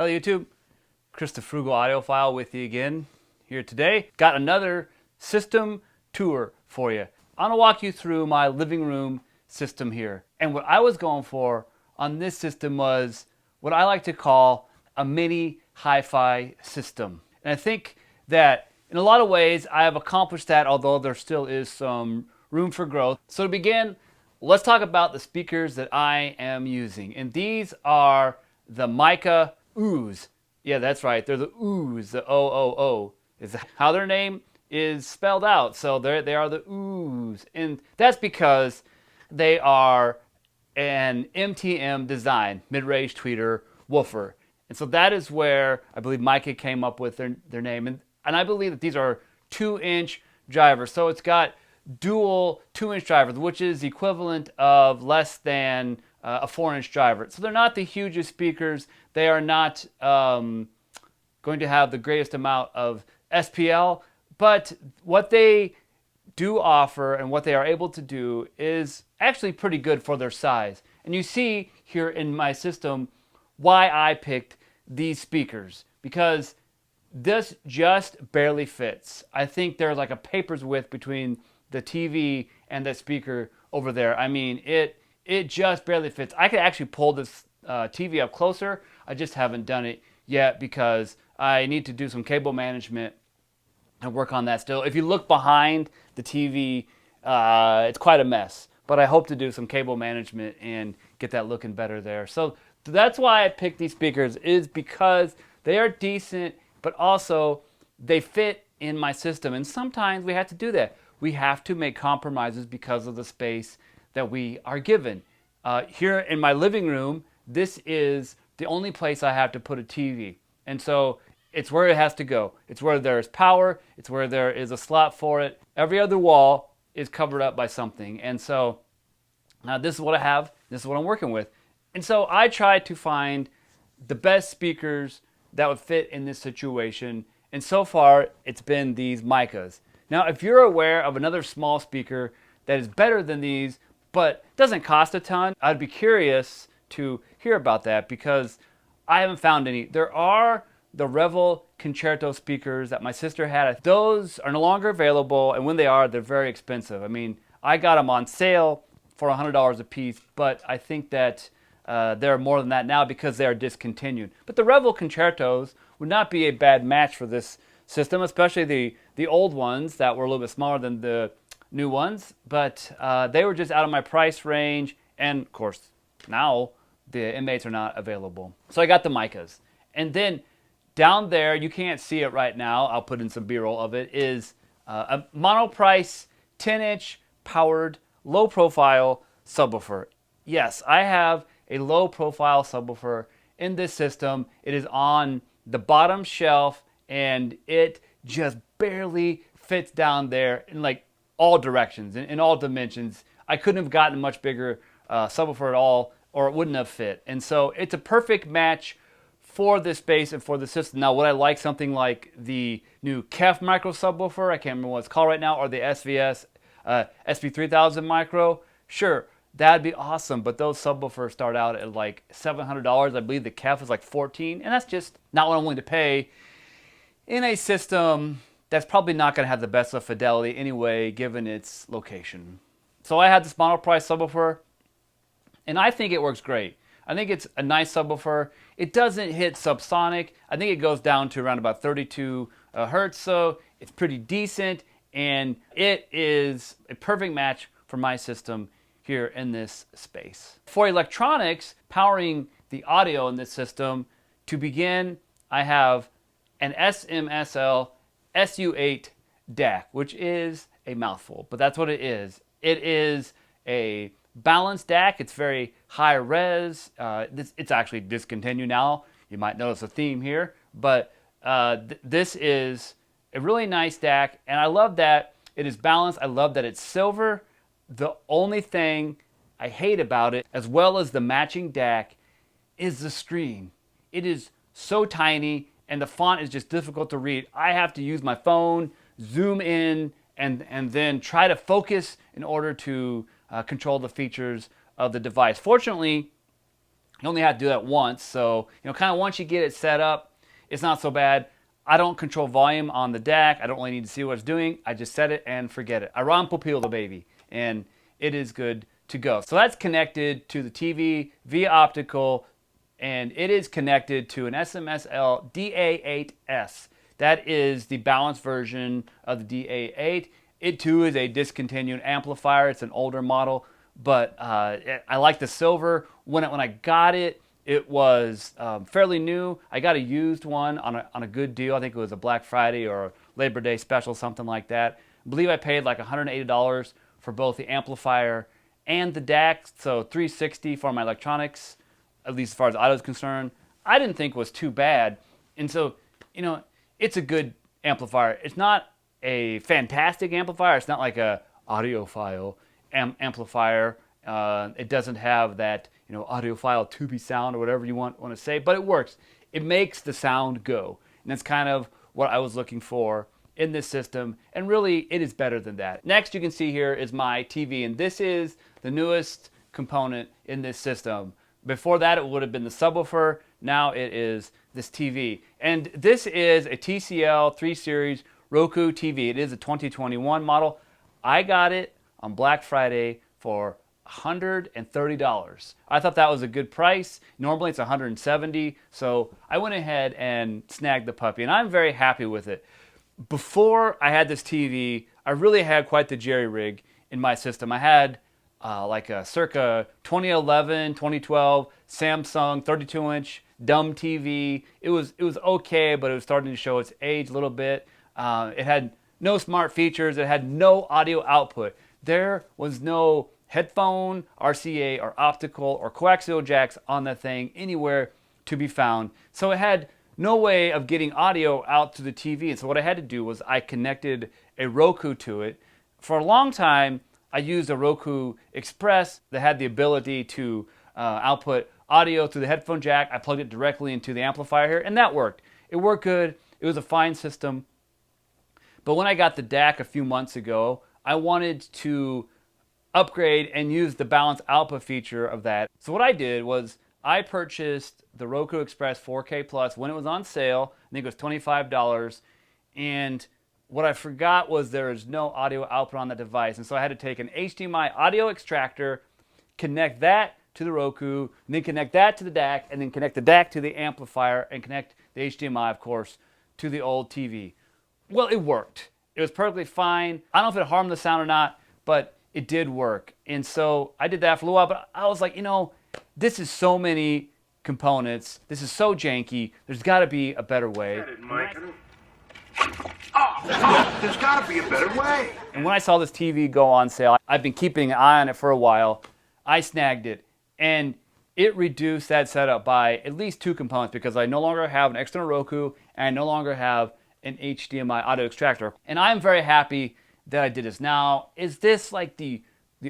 Hello YouTube, Chris the Frugal Audiophile with you again here today. Got another system tour for you. I'm gonna walk you through my living room system here. And what I was going for on this system was what I like to call a mini hi-fi system. And I think that in a lot of ways I have accomplished that, although there still is some room for growth. So to begin, let's talk about the speakers that I am using. And these are the Mica Ooze. Yeah, that's right. They're the Ooze, the O-O-O is how their name is spelled out. So they are the Ooze. And that's because they are an MTM design, mid-range tweeter woofer. And so that is where I believe Mica came up with their name. And I believe that these are 2-inch drivers. So it's got dual 2-inch drivers, which is the equivalent of less than a 4-inch driver. So they're not the hugest speakers. They are not going to have the greatest amount of SPL, but what they do offer and what they are able to do is actually pretty good for their size. And you see here in my system why I picked these speakers, because this just barely fits. I think there's like a paper's width between the TV and the speaker over there. I mean, it just barely fits. I could actually pull this TV up closer. I just haven't done it yet because I need to do some cable management and work on that still. If you look behind the TV, it's quite a mess. But I hope to do some cable management and get that looking better there. So that's why I picked these speakers, is because they are decent, but also they fit in my system. And sometimes we have to do that. We have to make compromises because of the space that we are given. Here in my living room, this is the only place I have to put a TV. And so it's where it has to go. It's where there's power. It's where there is a slot for it. Every other wall is covered up by something. And so now this is what I have. This is what I'm working with. And so I tried to find the best speakers that would fit in this situation. And so far, it's been these Micas. Now, if you're aware of another small speaker that is better than these, but doesn't cost a ton, I'd be curious to hear about that because I haven't found any. There are the Revel Concerto speakers that my sister had. Those are no longer available, and when they are, they're very expensive. I mean, I got them on sale for $100 a piece, but I think that they're more than that now because they are discontinued. But the Revel Concertos would not be a bad match for this system, especially the old ones that were a little bit smaller than the new ones, but they were just out of my price range, and of course now the M8s are not available. So I got the Micas. And then down there, you can't see it right now, I'll put in some B-roll of it, is a monoprice 10-inch powered low profile subwoofer. Yes, I have a low profile subwoofer in this system. It is on the bottom shelf and it just barely fits down there in like all directions, in all dimensions. I couldn't have gotten a much bigger subwoofer at all, or it wouldn't have fit. And so it's a perfect match for this space and for the system. Now, would I like something like the new KEF micro subwoofer? I can't remember what it's called right now, or the SVS SP3000 micro. Sure, that'd be awesome, but those subwoofers start out at like $700. I believe the KEF is like $14, and that's just not what I'm willing to pay in a system that's probably not going to have the best of fidelity anyway, given its location. So I had this monoprice subwoofer, and I think it works great. I think it's a nice subwoofer. It doesn't hit subsonic. I think it goes down to around about 32 hertz, so it's pretty decent, and it is a perfect match for my system here in this space. For electronics powering the audio in this system, to begin, I have an SMSL SU8 DAC, which is a mouthful, but that's what it is. It is a balanced DAC. It's very high res. It's actually discontinued now. You might notice a theme here, but this is a really nice DAC, and I love that it is balanced. I love that it's silver. The only thing I hate about it, as well as the matching DAC, is the screen. It is so tiny, and the font is just difficult to read. I have to use my phone, zoom in, and then try to focus in order to control the features of the device. Fortunately, You only have to do that once, so kind of once you get it set up, it's not so bad. I don't control volume on the DAC. I don't really need to see what it's doing. I just set it and forget it. I rompopeel the baby, and it is good to go. So that's connected to the TV via optical, and it is connected to an SMSL DA8S. That is the balanced version of the DA8. It too is a discontinued amplifier. It's an older model, but I like the silver. When I got it, it was fairly new. I got a used one on a good deal. I think it was a Black Friday or a Labor Day special, something like that. I believe I paid like $180 for both the amplifier and the DAC, so $360 for my electronics, at least as far as audio is concerned. I didn't think was too bad, and so it's a good amplifier. It's not a fantastic amplifier. It's not like a audiophile amplifier. It doesn't have that audiophile tubey sound or whatever you want to say, but it works. It makes the sound go, and that's kind of what I was looking for in this system, and really it is better than that. Next, you can see here is my TV, and this is the newest component in this system. Before that, it would have been the subwoofer. Now it is this TV, and this is a TCL 3 Series Roku TV. It is a 2021 model. I got it on Black Friday for $130. I thought that was a good price. Normally it's $170, so I went ahead and snagged the puppy, and I'm very happy with it. Before I had this TV, I really had quite the jerry rig in my system. I had like a circa 2011, 2012 Samsung 32-inch dumb TV. It was okay, but it was starting to show its age a little bit. It had no smart features. It had no audio output. There was no headphone, RCA, or optical, or coaxial jacks on that thing anywhere to be found. So it had no way of getting audio out to the TV. And so what I had to do was I connected a Roku to it. For a long time, I used a Roku Express that had the ability to output audio through the headphone jack. I plugged it directly into the amplifier here, and that worked. It worked good. It was a fine system. But when I got the DAC a few months ago, I wanted to upgrade and use the balanced output feature of that. So what I did was I purchased the Roku Express 4K Plus when it was on sale. I think it was $25. And what I forgot was there is no audio output on that device. And so I had to take an HDMI audio extractor, connect that to the Roku, and then connect that to the DAC, and then connect the DAC to the amplifier, and connect the HDMI, of course, to the old TV. Well, it worked. It was perfectly fine. I don't know if it harmed the sound or not, but it did work. And so I did that for a little while, but I was like, this is so many components. This is so janky. There's got to be a better way. There's got to be a better way. And when I saw this TV go on sale, I've been keeping an eye on it for a while. I snagged it, and it reduced that setup by at least 2 components because I no longer have an external Roku and I no longer have an HDMI audio extractor. And I'm very happy that I did this. Now, is this like the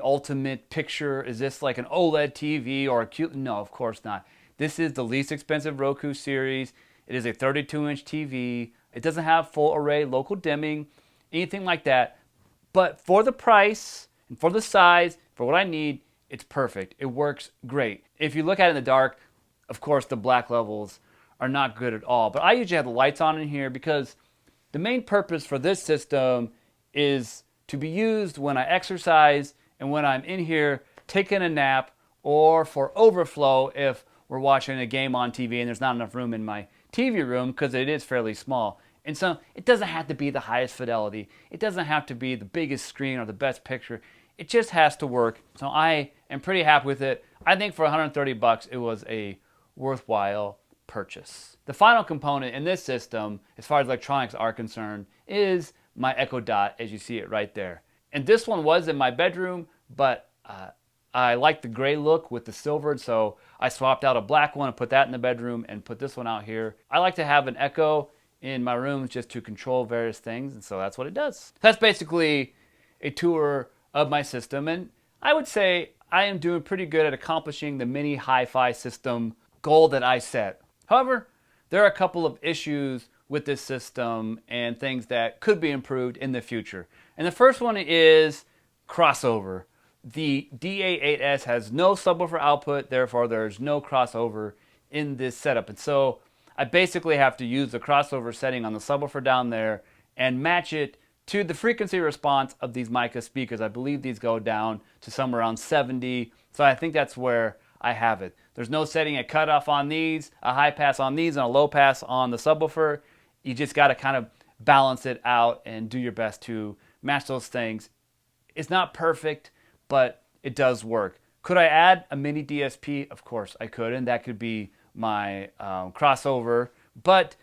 ultimate picture? Is this like an OLED TV or a cute? No, of course not. This is the least expensive Roku series. It is a 32-inch TV. It doesn't have full array local dimming, anything like that. But for the price and for the size, for what I need, it's perfect. It works great. If you look at it in the dark, of course, the black levels are not good at all. But I usually have the lights on in here because the main purpose for this system is to be used when I exercise and when I'm in here taking a nap, or for overflow if we're watching a game on TV and there's not enough room in my TV room because it is fairly small. And so it doesn't have to be the highest fidelity. It doesn't have to be the biggest screen or the best picture. It just has to work. So I am pretty happy with it. I think for $130 it was a worthwhile purchase. The final component in this system, as far as electronics are concerned, is my Echo Dot, as you see it right there. And this one was in my bedroom, but I like the gray look with the silver, so I swapped out a black one and put that in the bedroom and put this one out here. I like to have an Echo in my rooms just to control various things, and so that's what it does. That's basically a tour of my system, and I would say I am doing pretty good at accomplishing the mini hi-fi system goal that I set. However, there are a couple of issues with this system and things that could be improved in the future. And the first one is crossover. The DA8S has no subwoofer output, therefore there's no crossover in this setup. And so I basically have to use the crossover setting on the subwoofer down there and match it to the frequency response of these mica speakers. I believe these go down to somewhere around 70, so I think that's where I have it. There's no setting a cutoff on these, a high pass on these, and a low pass on the subwoofer. You just got to kind of balance it out and do your best to match those things. It's not perfect, but it does work. Could I add a mini DSP? Of course I could, and that could be my crossover. But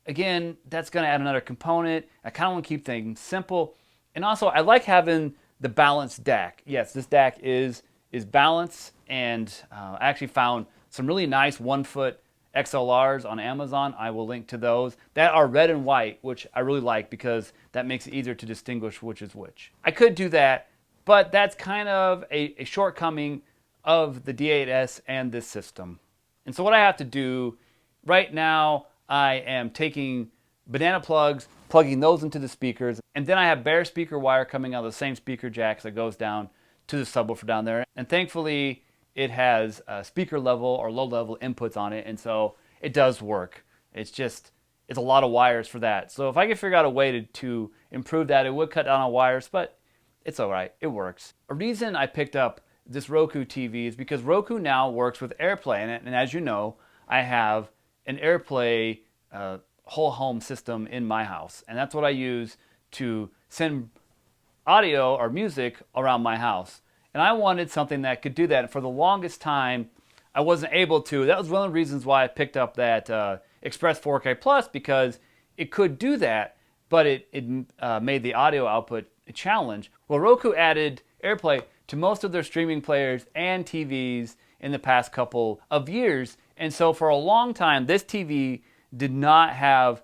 again, that's going to add another component. I kind of want to keep things simple. And also, I like having the balanced DAC. Yes, this DAC is balanced, and I actually found some really nice 1-foot XLRs on Amazon. I will link to those that are red and white, which I really like because that makes it easier to distinguish which is which. I could do that, but that's kind of a shortcoming of the D8S and this system. And so what I have to do right now, I am taking banana plugs, plugging those into the speakers, and then I have bare speaker wire coming out of the same speaker jacks that goes down to the subwoofer down there. And thankfully, it has speaker level or low level inputs on it, and so it does work. It's a lot of wires for that. So if I could figure out a way to improve that, it would cut down on wires, but it's all right. It works. A reason I picked up this Roku TV is because Roku now works with Airplay, and as you know, I have an Airplay whole home system in my house, and that's what I use to send audio or music around my house. And I wanted something that could do that. And for the longest time, I wasn't able to. That was one of the reasons why I picked up that Express 4K Plus, because it could do that, but it made the audio output a challenge. Well, Roku added Airplay to most of their streaming players and TVs in the past couple of years. And so for a long time, this TV did not have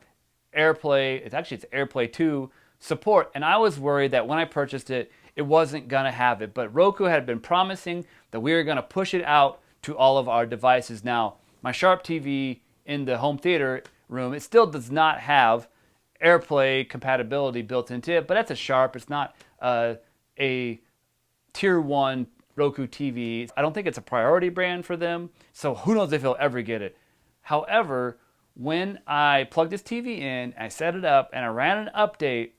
Airplay. It's Airplay 2 support. And I was worried that when I purchased it, it wasn't going to have it. But Roku had been promising that we were going to push it out to all of our devices. Now, my Sharp TV in the home theater room, it still does not have Airplay compatibility built into it, but that's a Sharp. It's not a tier 1 Roku TV. I don't think it's a priority brand for them, so who knows if he'll ever get it. However, when I plugged this TV in, I set it up, and I ran an update,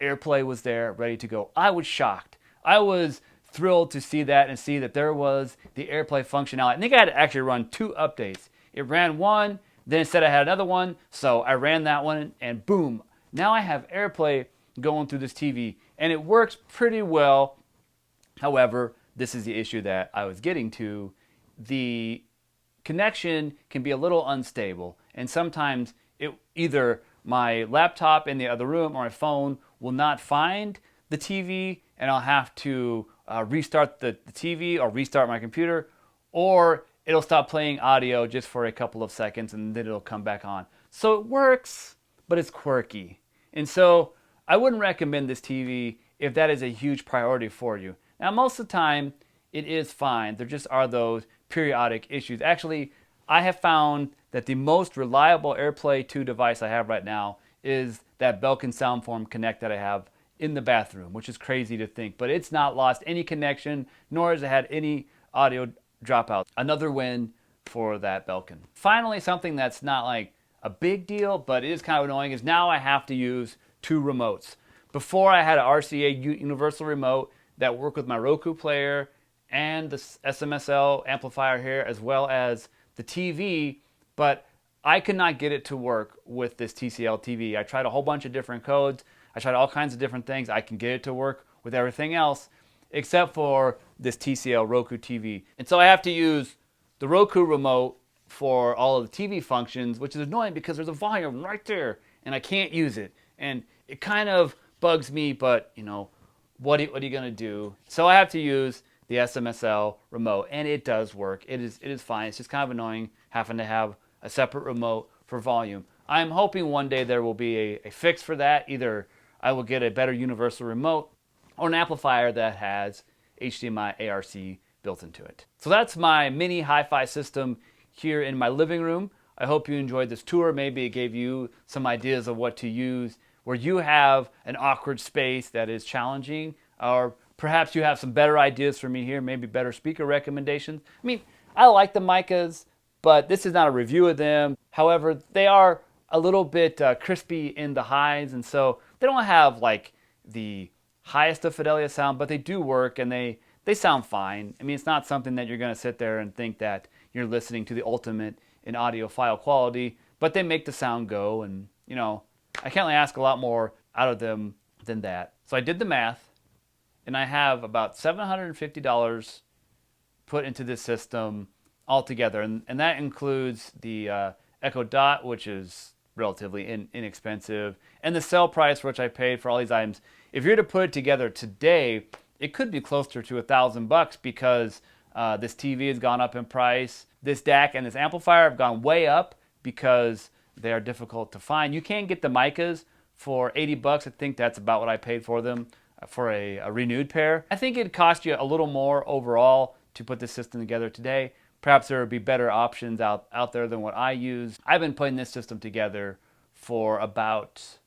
Airplay was there, ready to go. I was shocked. I was thrilled to see that and see that there was the Airplay functionality. I think I had to actually run 2 updates. It ran one, then it said I had another one, so I ran that one, and boom. Now I have Airplay going through this TV, and it works pretty well. However, this is the issue that I was getting to. The connection can be a little unstable, and sometimes either my laptop in the other room or my phone will not find the TV, and I'll have to restart the TV or restart my computer, or it'll stop playing audio just for a couple of seconds and then it'll come back on. So it works, but it's quirky. And so I wouldn't recommend this TV if that is a huge priority for you. Now, most of the time, it is fine. There just are those periodic issues. Actually, I have found that the most reliable Airplay 2 device I have right now is that Belkin Soundform Connect that I have in the bathroom, which is crazy to think. But it's not lost any connection, nor has it had any audio dropout. Another win for that Belkin. Finally, something that's not like a big deal, but it is kind of annoying, is now I have to use 2 remotes. Before, I had an RCA universal remote that worked with my Roku player and the SMSL amplifier here, as well as the TV, but I could not get it to work with this TCL TV. I tried a whole bunch of different codes. I tried all kinds of different things. I can get it to work with everything else except for this TCL Roku TV. And so I have to use the Roku remote for all of the TV functions, which is annoying because there's a volume right there and I can't use it. And it kind of bugs me, but you know, what are you gonna do? So I have to use the SMSL remote, and it does work. It is fine. It's just kind of annoying having to have a separate remote for volume. I'm hoping one day there will be a fix for that. Either I will get a better universal remote or an amplifier that has HDMI ARC built into it. So that's my mini hi-fi system here in my living room. I hope you enjoyed this tour. Maybe it gave you some ideas of what to use where you have an awkward space that is challenging, or Perhaps you have some better ideas for me here, maybe better speaker recommendations. I mean, I like the micas, but this is not a review of them. However, they are a little bit crispy in the highs, and so they don't have like the highest of fidelity sound, but they do work and they sound fine. I mean, it's not something that you're going to sit there and think that you're listening to the ultimate in audiophile quality, but they make the sound go, and you know, I can't really ask a lot more out of them than that. So I did the math, and I have about $750 put into this system altogether, and that includes the Echo Dot, which is relatively inexpensive, and the sale price which I paid for all these items. If you're to put it together today, it could be closer to $1,000 because this TV has gone up in price. This DAC and this amplifier have gone way up because they are difficult to find. You can get the micas for $80. I think that's about what I paid for them for a renewed pair. I think it'd cost you a little more overall to put this system together today. Perhaps there would be better options out there than what I use. I've been putting this system together for about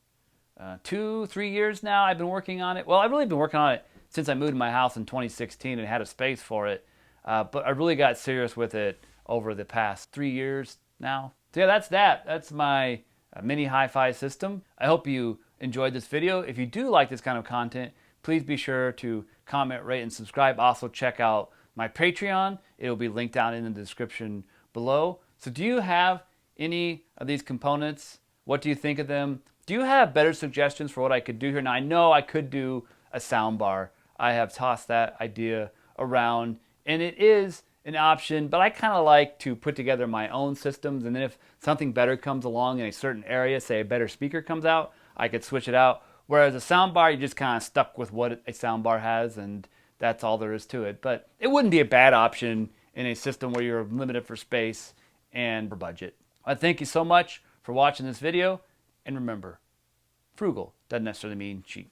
2-3 years now. I've been working on it. Well, I've really been working on it since I moved to my house in 2016 and had a space for it. But I really got serious with it over the past 3 years now. So yeah, that's that. That's my mini hi-fi system. I hope you enjoyed this video. If you do like this kind of content, please be sure to comment, rate, and subscribe. Also check out my Patreon. It'll be linked down in the description below. So do you have any of these components? What do you think of them? Do you have better suggestions for what I could do here? Now I know I could do a sound bar. I have tossed that idea around, and it is an option, but I kind of like to put together my own systems, and then if something better comes along in a certain area, say a better speaker comes out, I could switch it out. Whereas a sound bar, you're just kind of stuck with what a sound bar has, and that's all there is to it. But it wouldn't be a bad option in a system where you're limited for space and for budget. I thank you so much for watching this video, and remember, frugal doesn't necessarily mean cheap.